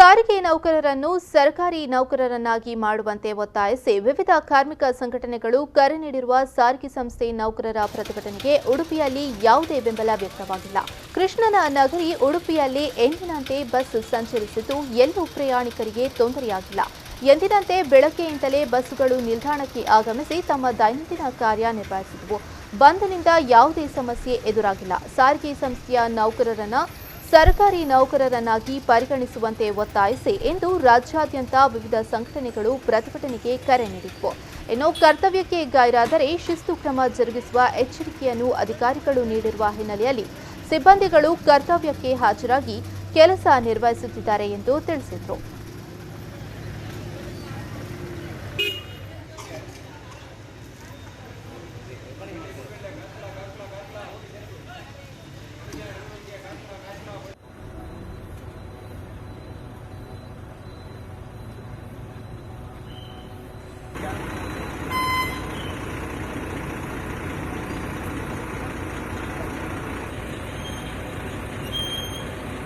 ಸಾರಿಗೆ ನೌಕರರನ್ನು ಸರ್ಕಾರಿ ನೌಕರರನ್ನಾಗಿ ಮಾಡುವಂತೆ ಒತ್ತಾಯಿಸಿ ವಿವಿಧ ಕಾರ್ಮಿಕ ಸಂಘಟನೆಗಳು ಕರೆ ನೀಡಿರುವ ಸಾರಿಗೆ ಸಂಸ್ಥೆ ನೌಕರರ ಪ್ರತಿಭಟನೆಗೆ ಉಡುಪಿಯಲ್ಲಿ ಯಾವುದೇ ಬೆಂಬಲ ವ್ಯಕ್ತವಾಗಿಲ್ಲ. ಕೃಷ್ಣನ ನಗರಿ ಉಡುಪಿಯಲ್ಲಿ ಎಂದಿನಂತೆ ಬಸ್ ಸಂಚರಿಸಿದ್ದು ಎಲ್ಲೂ ಪ್ರಯಾಣಿಕರಿಗೆ ತೊಂದರೆಯಾಗಿಲ್ಲ. ಎಂದಿನಂತೆ ಬೆಳಗ್ಗೆಯಿಂದಲೇ ಬಸ್ಸುಗಳು ನಿಲ್ದಾಣಕ್ಕೆ ಆಗಮಿಸಿ ತಮ್ಮ ದೈನಂದಿನ ಕಾರ್ಯ ನಿರ್ವಹಿಸಿದವು. ಬಂದ್ನಿಂದ ಯಾವುದೇ ಸಮಸ್ಯೆ ಎದುರಾಗಿಲ್ಲ. ಸಾರಿಗೆ ಸಂಸ್ಥೆಯ ನೌಕರರನ್ನ ಸರ್ಕಾರಿ ನೌಕರರನ್ನಾಗಿ ಪರಿಗಣಿಸುವಂತೆ ಒತ್ತಾಯಿಸಿ ಇಂದು ರಾಜ್ಯಾದ್ಯಂತ ವಿವಿಧ ಸಂಘಟನೆಗಳು ಪ್ರತಿಭಟನೆಗೆ ಕರೆ ನೀಡಿದ್ದವು. ಇನ್ನು ಕರ್ತವ್ಯಕ್ಕೆ ಗೈರಾದರೆ ಶಿಸ್ತು ಕ್ರಮ ಜರುಗಿಸುವ ಎಚ್ಚರಿಕೆಯನ್ನು ಅಧಿಕಾರಿಗಳು ನೀಡಿರುವ ಹಿನ್ನೆಲೆಯಲ್ಲಿ ಸಿಬ್ಬಂದಿಗಳು ಕರ್ತವ್ಯಕ್ಕೆ ಹಾಜರಾಗಿ ಕೆಲಸ ನಿರ್ವಹಿಸುತ್ತಿದ್ದಾರೆ ಎಂದು ತಿಳಿಸಿದರು.